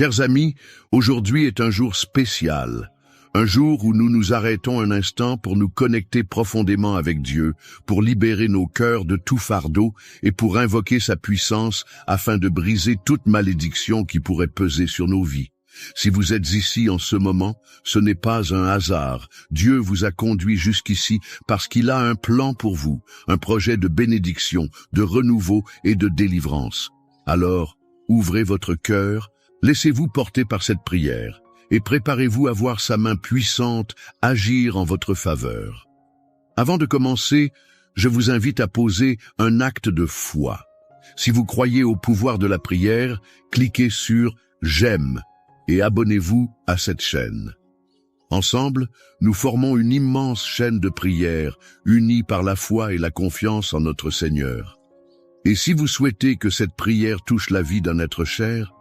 Chers amis, aujourd'hui est un jour spécial, un jour où nous nous arrêtons un instant pour nous connecter profondément avec Dieu, pour libérer nos cœurs de tout fardeau et pour invoquer sa puissance afin de briser toute malédiction qui pourrait peser sur nos vies. Si vous êtes ici en ce moment, ce n'est pas un hasard. Dieu vous a conduit jusqu'ici parce qu'il a un plan pour vous, un projet de bénédiction, de renouveau et de délivrance. Alors, ouvrez votre cœur, laissez-vous porter par cette prière et préparez-vous à voir sa main puissante agir en votre faveur. Avant de commencer, je vous invite à poser un acte de foi. Si vous croyez au pouvoir de la prière, cliquez sur « J'aime » et abonnez-vous à cette chaîne. Ensemble, nous formons une immense chaîne de prière, unie par la foi et la confiance en notre Seigneur. Et si vous souhaitez que cette prière touche la vie d'un être cher,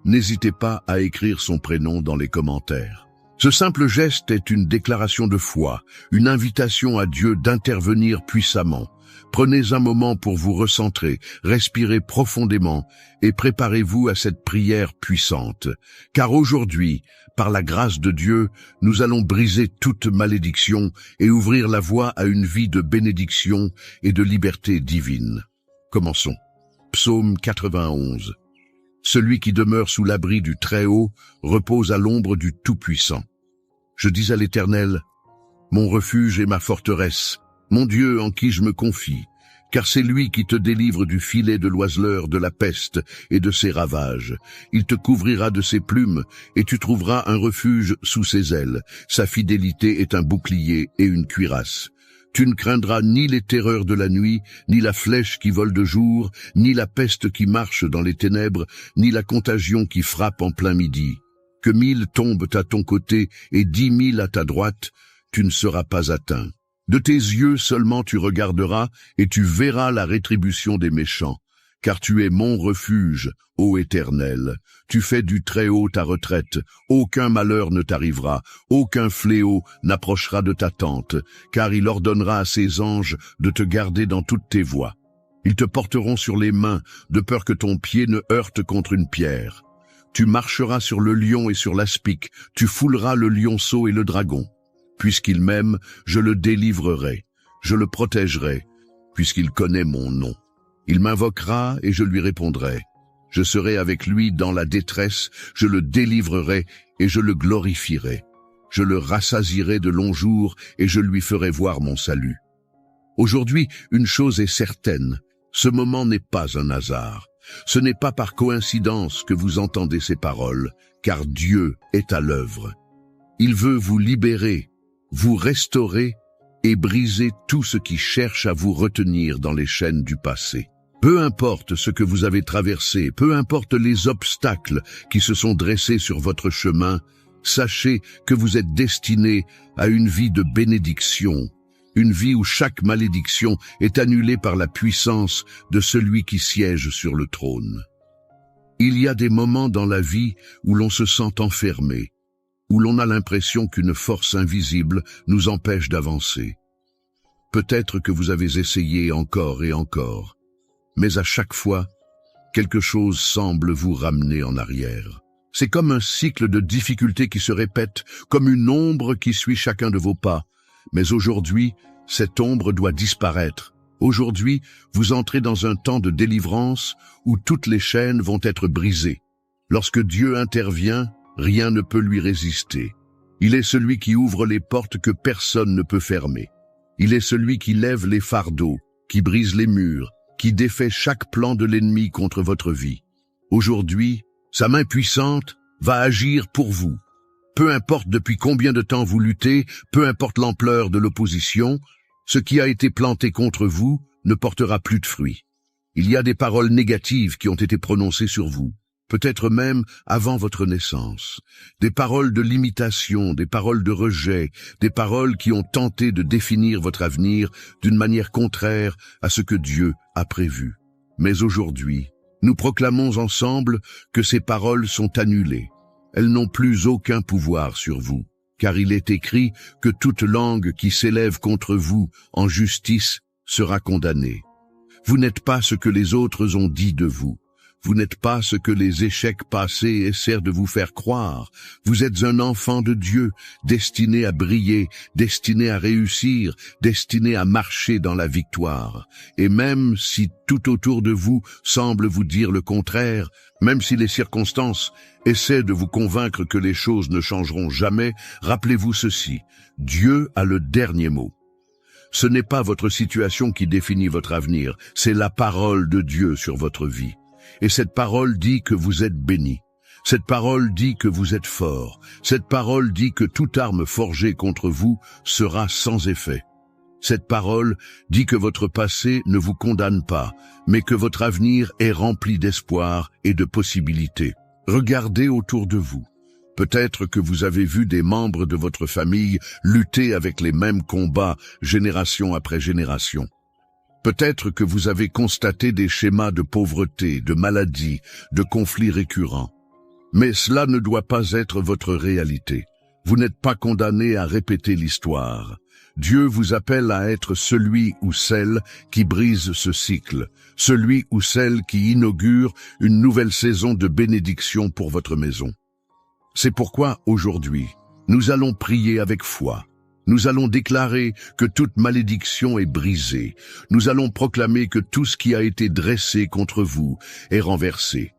n'hésitez pas à écrire son prénom dans les commentaires. Ce simple geste est une déclaration de foi, une invitation à Dieu d'intervenir puissamment. Prenez un moment pour vous recentrer, respirez profondément et préparez-vous à cette prière puissante. Car aujourd'hui, par la grâce de Dieu, nous allons briser toute malédiction et ouvrir la voie à une vie de bénédiction et de liberté divine. Commençons. Psaume 91. Celui qui demeure sous l'abri du Très-Haut repose à l'ombre du Tout-Puissant. Je dis à l'Éternel, mon refuge et ma forteresse, mon Dieu en qui je me confie, car c'est lui qui te délivre du filet de l'oiseleur, de la peste et de ses ravages. Il te couvrira de ses plumes et tu trouveras un refuge sous ses ailes. Sa fidélité est un bouclier et une cuirasse. Tu ne craindras ni les terreurs de la nuit, ni la flèche qui vole de jour, ni la peste qui marche dans les ténèbres, ni la contagion qui frappe en plein midi. Que 1000 tombent à ton côté et 10 000 à ta droite, tu ne seras pas atteint. De tes yeux seulement tu regarderas et tu verras la rétribution des méchants. Car tu es mon refuge, ô Éternel. Tu fais du Très-Haut ta retraite. Aucun malheur ne t'arrivera, aucun fléau n'approchera de ta tente, car il ordonnera à ses anges de te garder dans toutes tes voies. Ils te porteront sur les mains, de peur que ton pied ne heurte contre une pierre. Tu marcheras sur le lion et sur l'aspic, tu fouleras le lionceau et le dragon. Puisqu'il m'aime, je le délivrerai, je le protégerai, puisqu'il connaît mon nom. Il m'invoquera et je lui répondrai. Je serai avec lui dans la détresse, je le délivrerai et je le glorifierai. Je le rassasierai de longs jours et je lui ferai voir mon salut. Aujourd'hui, une chose est certaine, ce moment n'est pas un hasard. Ce n'est pas par coïncidence que vous entendez ces paroles, car Dieu est à l'œuvre. Il veut vous libérer, vous restaurer et briser tout ce qui cherche à vous retenir dans les chaînes du passé. Peu importe ce que vous avez traversé, peu importe les obstacles qui se sont dressés sur votre chemin, sachez que vous êtes destiné à une vie de bénédiction, une vie où chaque malédiction est annulée par la puissance de celui qui siège sur le trône. Il y a des moments dans la vie où l'on se sent enfermé, où l'on a l'impression qu'une force invisible nous empêche d'avancer. Peut-être que vous avez essayé encore et encore, mais à chaque fois, quelque chose semble vous ramener en arrière. C'est comme un cycle de difficultés qui se répète, comme une ombre qui suit chacun de vos pas. Mais aujourd'hui, cette ombre doit disparaître. Aujourd'hui, vous entrez dans un temps de délivrance où toutes les chaînes vont être brisées. Lorsque Dieu intervient, rien ne peut lui résister. Il est celui qui ouvre les portes que personne ne peut fermer. Il est celui qui lève les fardeaux, qui brise les murs, qui défait chaque plan de l'ennemi contre votre vie. Aujourd'hui, sa main puissante va agir pour vous. Peu importe depuis combien de temps vous luttez, peu importe l'ampleur de l'opposition, ce qui a été planté contre vous ne portera plus de fruits. Il y a des paroles négatives qui ont été prononcées sur vous, peut-être même avant votre naissance. Des paroles de limitation, des paroles de rejet, des paroles qui ont tenté de définir votre avenir d'une manière contraire à ce que Dieu a prévu. Mais aujourd'hui, nous proclamons ensemble que ces paroles sont annulées. Elles n'ont plus aucun pouvoir sur vous, car il est écrit que toute langue qui s'élève contre vous en justice sera condamnée. Vous n'êtes pas ce que les autres ont dit de vous. Vous n'êtes pas ce que les échecs passés essaient de vous faire croire. Vous êtes un enfant de Dieu, destiné à briller, destiné à réussir, destiné à marcher dans la victoire. Et même si tout autour de vous semble vous dire le contraire, même si les circonstances essaient de vous convaincre que les choses ne changeront jamais, rappelez-vous ceci, Dieu a le dernier mot. Ce n'est pas votre situation qui définit votre avenir, c'est la parole de Dieu sur votre vie. Et cette parole dit que vous êtes béni. Cette parole dit que vous êtes fort. Cette parole dit que toute arme forgée contre vous sera sans effet. Cette parole dit que votre passé ne vous condamne pas, mais que votre avenir est rempli d'espoir et de possibilités. Regardez autour de vous. Peut-être que vous avez vu des membres de votre famille lutter avec les mêmes combats génération après génération. Peut-être que vous avez constaté des schémas de pauvreté, de maladie, de conflits récurrents. Mais cela ne doit pas être votre réalité. Vous n'êtes pas condamné à répéter l'histoire. Dieu vous appelle à être celui ou celle qui brise ce cycle, celui ou celle qui inaugure une nouvelle saison de bénédiction pour votre maison. C'est pourquoi, aujourd'hui, nous allons prier avec foi. Nous allons déclarer que toute malédiction est brisée. Nous allons proclamer que tout ce qui a été dressé contre vous est renversé.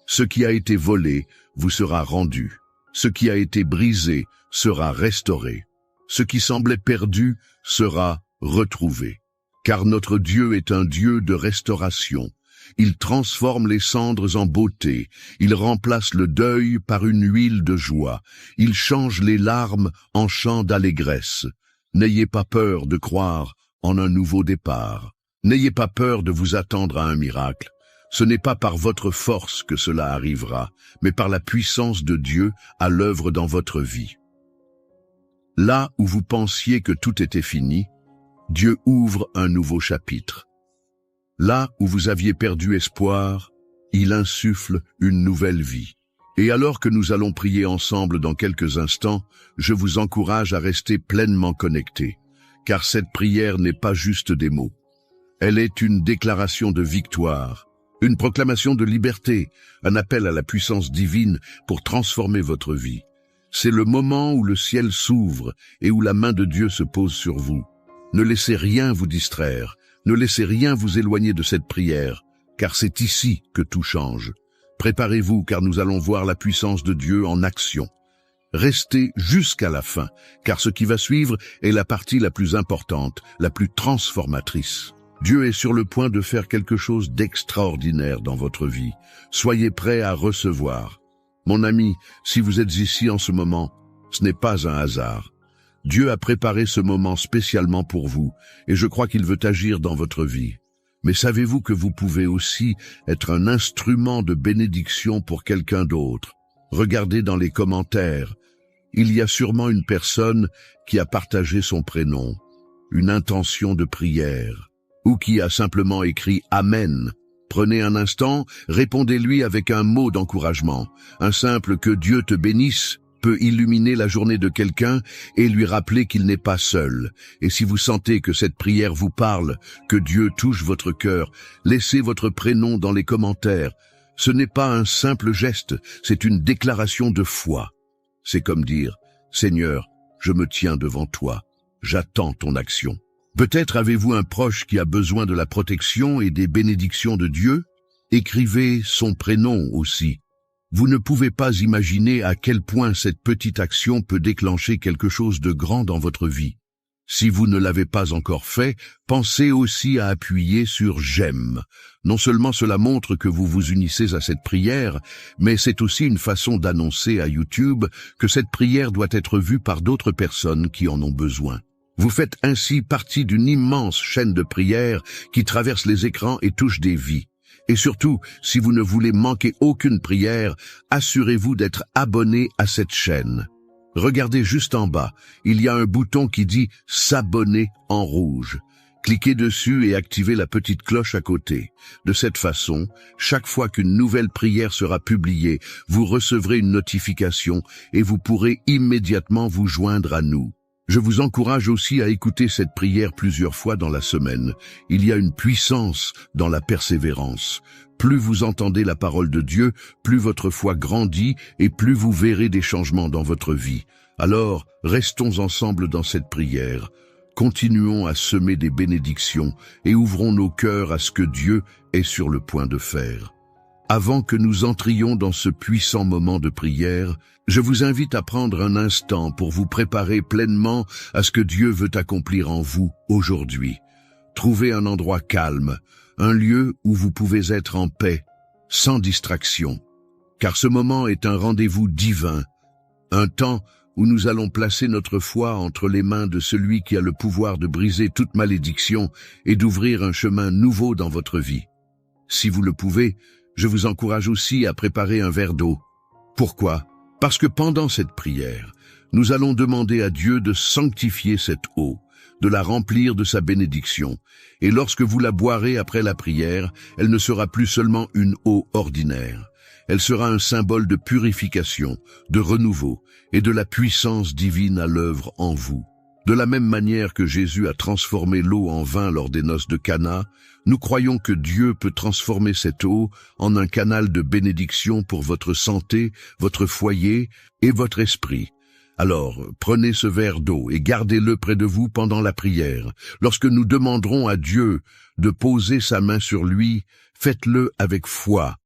Ce qui a été volé vous sera rendu. Ce qui a été brisé sera restauré. Ce qui semblait perdu sera retrouvé. Car notre Dieu est un Dieu de restauration. Il transforme les cendres en beauté. Il remplace le deuil par une huile de joie. Il change les larmes en chants d'allégresse. N'ayez pas peur de croire en un nouveau départ. N'ayez pas peur de vous attendre à un miracle. Ce n'est pas par votre force que cela arrivera, mais par la puissance de Dieu à l'œuvre dans votre vie. Là où vous pensiez que tout était fini, Dieu ouvre un nouveau chapitre. Là où vous aviez perdu espoir, il insuffle une nouvelle vie. Et alors que nous allons prier ensemble dans quelques instants, je vous encourage à rester pleinement connectés, car cette prière n'est pas juste des mots. Elle est une déclaration de victoire, une proclamation de liberté, un appel à la puissance divine pour transformer votre vie. C'est le moment où le ciel s'ouvre et où la main de Dieu se pose sur vous. Ne laissez rien vous distraire. Ne laissez rien vous éloigner de cette prière, car c'est ici que tout change. Préparez-vous, car nous allons voir la puissance de Dieu en action. Restez jusqu'à la fin, car ce qui va suivre est la partie la plus importante, la plus transformatrice. Dieu est sur le point de faire quelque chose d'extraordinaire dans votre vie. Soyez prêts à recevoir. Mon ami, si vous êtes ici en ce moment, ce n'est pas un hasard. Dieu a préparé ce moment spécialement pour vous, et je crois qu'il veut agir dans votre vie. Mais savez-vous que vous pouvez aussi être un instrument de bénédiction pour quelqu'un d'autre? Regardez dans les commentaires. Il y a sûrement une personne qui a partagé son prénom, une intention de prière, ou qui a simplement écrit « Amen ». Prenez un instant, répondez-lui avec un mot d'encouragement. Un simple « Que Dieu te bénisse » peut illuminer la journée de quelqu'un et lui rappeler qu'il n'est pas seul. Et si vous sentez que cette prière vous parle, que Dieu touche votre cœur, laissez votre prénom dans les commentaires. Ce n'est pas un simple geste, c'est une déclaration de foi. C'est comme dire « Seigneur, je me tiens devant toi, j'attends ton action ». Peut-être avez-vous un proche qui a besoin de la protection et des bénédictions de Dieu? Écrivez son prénom aussi. Vous ne pouvez pas imaginer à quel point cette petite action peut déclencher quelque chose de grand dans votre vie. Si vous ne l'avez pas encore fait, pensez aussi à appuyer sur « J'aime ». Non seulement cela montre que vous vous unissez à cette prière, mais c'est aussi une façon d'annoncer à YouTube que cette prière doit être vue par d'autres personnes qui en ont besoin. Vous faites ainsi partie d'une immense chaîne de prières qui traverse les écrans et touche des vies. Et surtout, si vous ne voulez manquer aucune prière, assurez-vous d'être abonné à cette chaîne. Regardez juste en bas, il y a un bouton qui dit « S'abonner » en rouge. Cliquez dessus et activez la petite cloche à côté. De cette façon, chaque fois qu'une nouvelle prière sera publiée, vous recevrez une notification et vous pourrez immédiatement vous joindre à nous. Je vous encourage aussi à écouter cette prière plusieurs fois dans la semaine. Il y a une puissance dans la persévérance. Plus vous entendez la parole de Dieu, plus votre foi grandit et plus vous verrez des changements dans votre vie. Alors, restons ensemble dans cette prière. Continuons à semer des bénédictions et ouvrons nos cœurs à ce que Dieu est sur le point de faire. Avant que nous entrions dans ce puissant moment de prière, je vous invite à prendre un instant pour vous préparer pleinement à ce que Dieu veut accomplir en vous aujourd'hui. Trouvez un endroit calme, un lieu où vous pouvez être en paix, sans distraction, car ce moment est un rendez-vous divin, un temps où nous allons placer notre foi entre les mains de celui qui a le pouvoir de briser toute malédiction et d'ouvrir un chemin nouveau dans votre vie. Si vous le pouvez, je vous encourage aussi à préparer un verre d'eau. Pourquoi? Parce que pendant cette prière, nous allons demander à Dieu de sanctifier cette eau, de la remplir de sa bénédiction, et lorsque vous la boirez après la prière, elle ne sera plus seulement une eau ordinaire. Elle sera un symbole de purification, de renouveau et de la puissance divine à l'œuvre en vous. De la même manière que Jésus a transformé l'eau en vin lors des noces de Cana, nous croyons que Dieu peut transformer cette eau en un canal de bénédiction pour votre santé, votre foyer et votre esprit. Alors, prenez ce verre d'eau et gardez-le près de vous pendant la prière. Lorsque nous demanderons à Dieu de poser sa main sur lui, faites-le avec foi,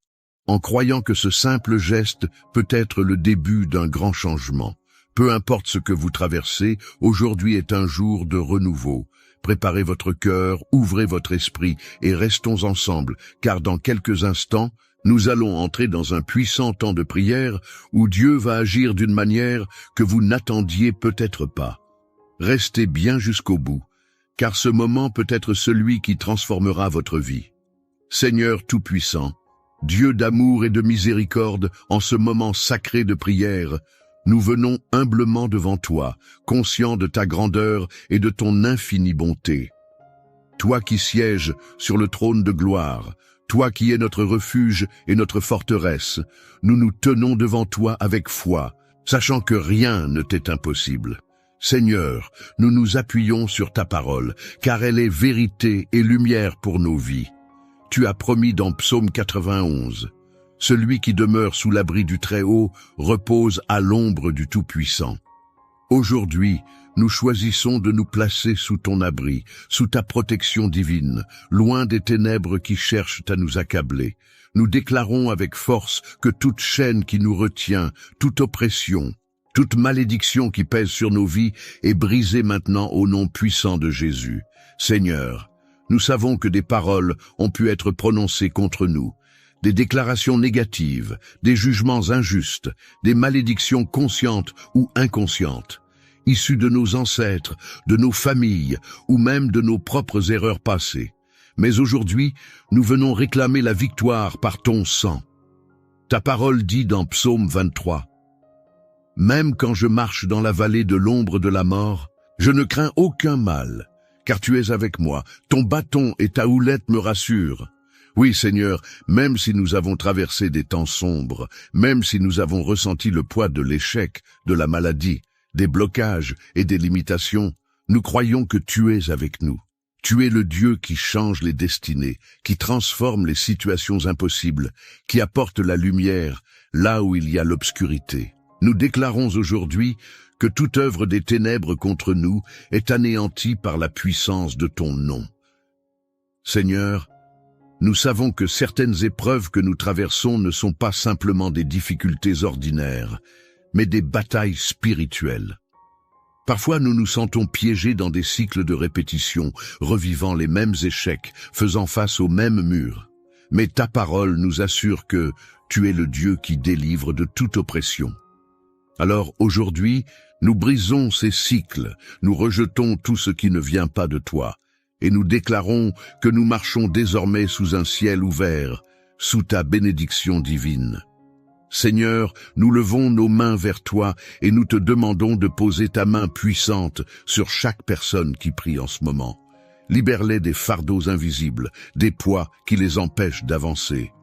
en croyant que ce simple geste peut être le début d'un grand changement. Peu importe ce que vous traversez, aujourd'hui est un jour de renouveau. Préparez votre cœur, ouvrez votre esprit et restons ensemble, car dans quelques instants, nous allons entrer dans un puissant temps de prière où Dieu va agir d'une manière que vous n'attendiez peut-être pas. Restez bien jusqu'au bout, car ce moment peut être celui qui transformera votre vie. Seigneur Tout-Puissant, Dieu d'amour et de miséricorde, en ce moment sacré de prière, nous venons humblement devant toi, conscients de ta grandeur et de ton infinie bonté. Toi qui sièges sur le trône de gloire, toi qui es notre refuge et notre forteresse, nous nous tenons devant toi avec foi, sachant que rien ne t'est impossible. Seigneur, nous nous appuyons sur ta parole, car elle est vérité et lumière pour nos vies. Tu as promis dans Psaume 91, « Celui qui demeure sous l'abri du Très-Haut repose à l'ombre du Tout-Puissant. » Aujourd'hui, nous choisissons de nous placer sous ton abri, sous ta protection divine, loin des ténèbres qui cherchent à nous accabler. Nous déclarons avec force que toute chaîne qui nous retient, toute oppression, toute malédiction qui pèse sur nos vies est brisée maintenant au nom puissant de Jésus. Seigneur, nous savons que des paroles ont pu être prononcées contre nous, des déclarations négatives, des jugements injustes, des malédictions conscientes ou inconscientes, issues de nos ancêtres, de nos familles ou même de nos propres erreurs passées. Mais aujourd'hui, nous venons réclamer la victoire par ton sang. Ta parole dit dans Psaume 23, « Même quand je marche dans la vallée de l'ombre de la mort, je ne crains aucun mal, car tu es avec moi, ton bâton et ta houlette me rassurent. » Oui, Seigneur, même si nous avons traversé des temps sombres, même si nous avons ressenti le poids de l'échec, de la maladie, des blocages et des limitations, nous croyons que tu es avec nous. Tu es le Dieu qui change les destinées, qui transforme les situations impossibles, qui apporte la lumière là où il y a l'obscurité. Nous déclarons aujourd'hui que toute œuvre des ténèbres contre nous est anéantie par la puissance de ton nom. Seigneur, nous savons que certaines épreuves que nous traversons ne sont pas simplement des difficultés ordinaires, mais des batailles spirituelles. Parfois, nous nous sentons piégés dans des cycles de répétition, revivant les mêmes échecs, faisant face aux mêmes murs. Mais ta parole nous assure que tu es le Dieu qui délivre de toute oppression. Alors aujourd'hui, nous brisons ces cycles, nous rejetons tout ce qui ne vient pas de toi, et nous déclarons que nous marchons désormais sous un ciel ouvert, sous ta bénédiction divine. Seigneur, nous levons nos mains vers toi et nous te demandons de poser ta main puissante sur chaque personne qui prie en ce moment. Libère-les des fardeaux invisibles, des poids qui les empêchent d'avancer.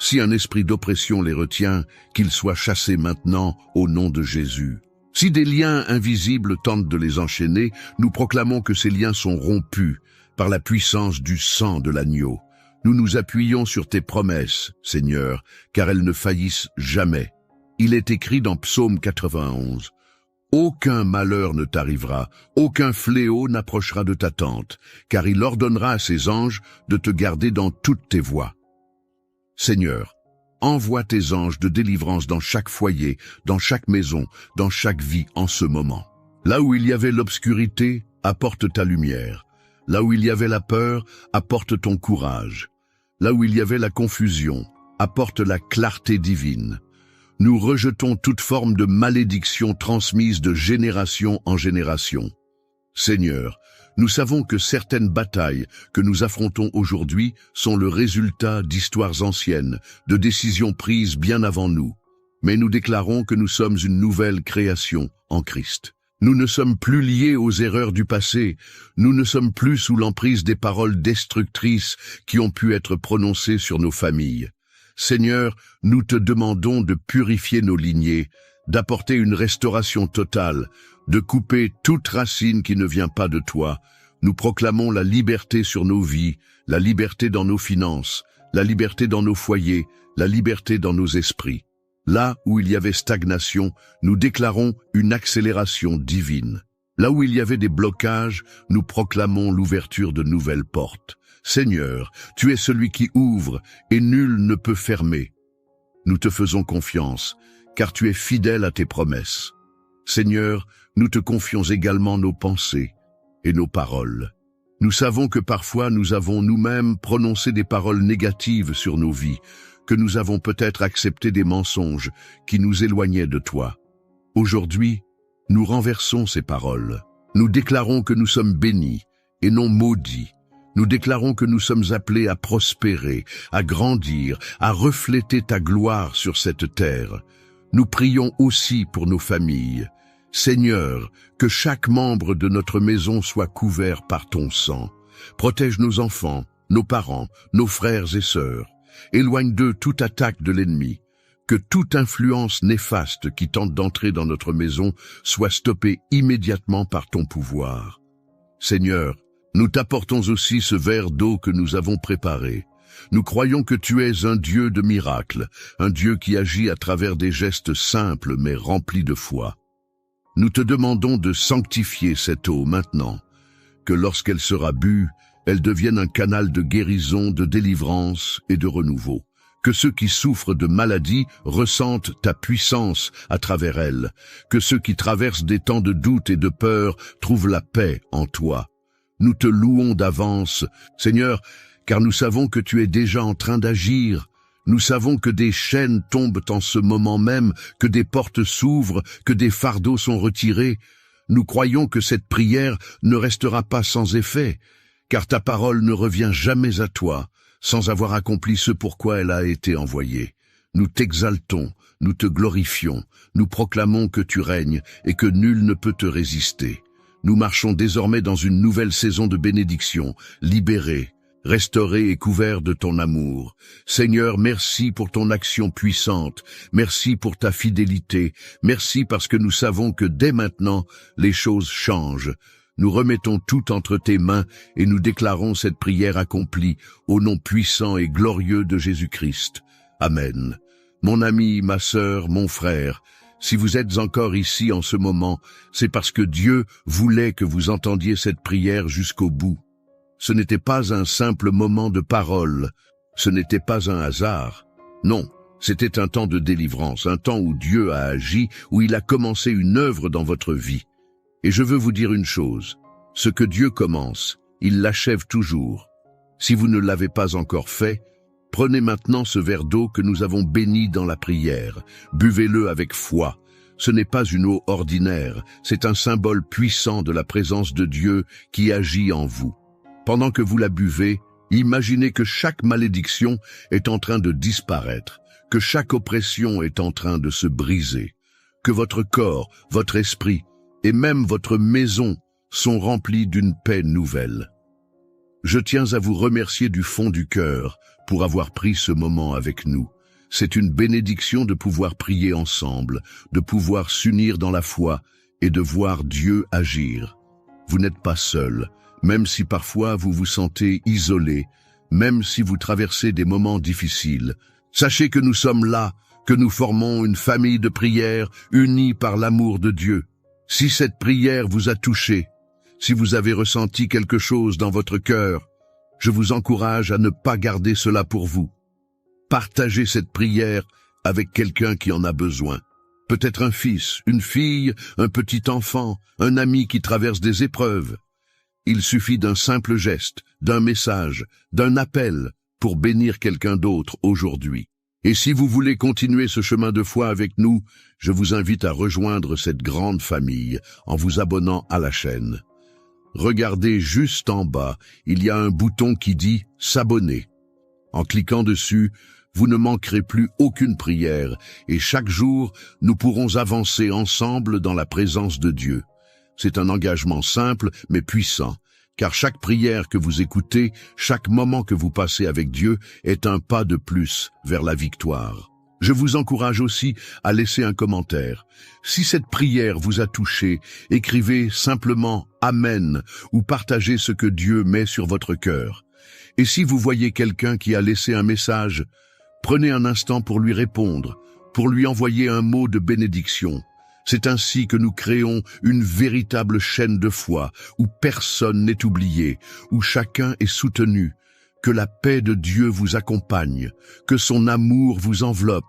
Si un esprit d'oppression les retient, qu'il soit chassé maintenant au nom de Jésus. Si des liens invisibles tentent de les enchaîner, nous proclamons que ces liens sont rompus par la puissance du sang de l'agneau. Nous nous appuyons sur tes promesses, Seigneur, car elles ne faillissent jamais. Il est écrit dans Psaume 91. Aucun malheur ne t'arrivera, aucun fléau n'approchera de ta tente, car il ordonnera à ses anges de te garder dans toutes tes voies. Seigneur, envoie tes anges de délivrance dans chaque foyer, dans chaque maison, dans chaque vie en ce moment. Là où il y avait l'obscurité, apporte ta lumière. Là où il y avait la peur, apporte ton courage. Là où il y avait la confusion, apporte la clarté divine. Nous rejetons toute forme de malédiction transmise de génération en génération. Seigneur, nous savons que certaines batailles que nous affrontons aujourd'hui sont le résultat d'histoires anciennes, de décisions prises bien avant nous. Mais nous déclarons que nous sommes une nouvelle création en Christ. Nous ne sommes plus liés aux erreurs du passé, nous ne sommes plus sous l'emprise des paroles destructrices qui ont pu être prononcées sur nos familles. Seigneur, nous te demandons de purifier nos lignées, d'apporter une restauration totale, de couper toute racine qui ne vient pas de toi. Nous proclamons la liberté sur nos vies, la liberté dans nos finances, la liberté dans nos foyers, la liberté dans nos esprits. Là où il y avait stagnation, nous déclarons une accélération divine. Là où il y avait des blocages, nous proclamons l'ouverture de nouvelles portes. Seigneur, tu es celui qui ouvre et nul ne peut fermer. Nous te faisons confiance, car tu es fidèle à tes promesses. Seigneur, nous te confions également nos pensées et nos paroles. Nous savons que parfois nous avons nous-mêmes prononcé des paroles négatives sur nos vies, que nous avons peut-être accepté des mensonges qui nous éloignaient de toi. Aujourd'hui, nous renversons ces paroles. Nous déclarons que nous sommes bénis et non maudits. Nous déclarons que nous sommes appelés à prospérer, à grandir, à refléter ta gloire sur cette terre. Nous prions aussi pour nos familles. Seigneur, que chaque membre de notre maison soit couvert par ton sang. Protège nos enfants, nos parents, nos frères et sœurs. Éloigne d'eux toute attaque de l'ennemi. Que toute influence néfaste qui tente d'entrer dans notre maison soit stoppée immédiatement par ton pouvoir. Seigneur, nous t'apportons aussi ce verre d'eau que nous avons préparé. Nous croyons que tu es un Dieu de miracles, un Dieu qui agit à travers des gestes simples mais remplis de foi. Nous te demandons de sanctifier cette eau maintenant, que lorsqu'elle sera bue, elle devienne un canal de guérison, de délivrance et de renouveau. Que ceux qui souffrent de maladies ressentent ta puissance à travers elle. Que ceux qui traversent des temps de doute et de peur trouvent la paix en toi. Nous te louons d'avance, Seigneur, car nous savons que tu es déjà en train d'agir. Nous savons que des chaînes tombent en ce moment même, que des portes s'ouvrent, que des fardeaux sont retirés. Nous croyons que cette prière ne restera pas sans effet, car ta parole ne revient jamais à toi, sans avoir accompli ce pourquoi elle a été envoyée. Nous t'exaltons, nous te glorifions, nous proclamons que tu règnes et que nul ne peut te résister. Nous marchons désormais dans une nouvelle saison de bénédiction, libérés, restaurés et couverts de ton amour. Seigneur, merci pour ton action puissante, merci pour ta fidélité, merci parce que nous savons que dès maintenant, les choses changent. Nous remettons tout entre tes mains et nous déclarons cette prière accomplie au nom puissant et glorieux de Jésus-Christ. Amen. Mon ami, ma sœur, mon frère, si vous êtes encore ici en ce moment, c'est parce que Dieu voulait que vous entendiez cette prière jusqu'au bout. Ce n'était pas un simple moment de parole, ce n'était pas un hasard. Non, c'était un temps de délivrance, un temps où Dieu a agi, où il a commencé une œuvre dans votre vie. Et je veux vous dire une chose, ce que Dieu commence, il l'achève toujours. Si vous ne l'avez pas encore fait, prenez maintenant ce verre d'eau que nous avons béni dans la prière. Buvez-le avec foi. Ce n'est pas une eau ordinaire, c'est un symbole puissant de la présence de Dieu qui agit en vous. Pendant que vous la buvez, imaginez que chaque malédiction est en train de disparaître, que chaque oppression est en train de se briser, que votre corps, votre esprit et même votre maison sont remplis d'une paix nouvelle. Je tiens à vous remercier du fond du cœur pour avoir pris ce moment avec nous. C'est une bénédiction de pouvoir prier ensemble, de pouvoir s'unir dans la foi et de voir Dieu agir. Vous n'êtes pas seul, même si parfois vous vous sentez isolé, même si vous traversez des moments difficiles. Sachez que nous sommes là, que nous formons une famille de prière unie par l'amour de Dieu. Si cette prière vous a touché, si vous avez ressenti quelque chose dans votre cœur, je vous encourage à ne pas garder cela pour vous. Partagez cette prière avec quelqu'un qui en a besoin. Peut-être un fils, une fille, un petit enfant, un ami qui traverse des épreuves. Il suffit d'un simple geste, d'un message, d'un appel pour bénir quelqu'un d'autre aujourd'hui. Et si vous voulez continuer ce chemin de foi avec nous, je vous invite à rejoindre cette grande famille en vous abonnant à la chaîne. Regardez juste en bas, il y a un bouton qui dit « S'abonner ». En cliquant dessus, vous ne manquerez plus aucune prière et chaque jour, nous pourrons avancer ensemble dans la présence de Dieu. C'est un engagement simple mais puissant, car chaque prière que vous écoutez, chaque moment que vous passez avec Dieu est un pas de plus vers la victoire. Je vous encourage aussi à laisser un commentaire. Si cette prière vous a touché, écrivez simplement « Amen » ou partagez ce que Dieu met sur votre cœur. Et si vous voyez quelqu'un qui a laissé un message, prenez un instant pour lui répondre, pour lui envoyer un mot de bénédiction. C'est ainsi que nous créons une véritable chaîne de foi, où personne n'est oublié, où chacun est soutenu. Que la paix de Dieu vous accompagne, que son amour vous enveloppe,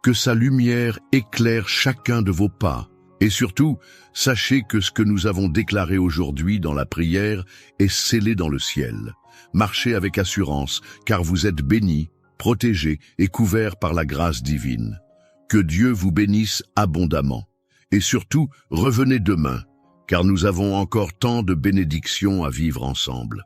que sa lumière éclaire chacun de vos pas. Et surtout, sachez que ce que nous avons déclaré aujourd'hui dans la prière est scellé dans le ciel. Marchez avec assurance, car vous êtes bénis, protégés et couverts par la grâce divine. Que Dieu vous bénisse abondamment. Et surtout, revenez demain, car nous avons encore tant de bénédictions à vivre ensemble.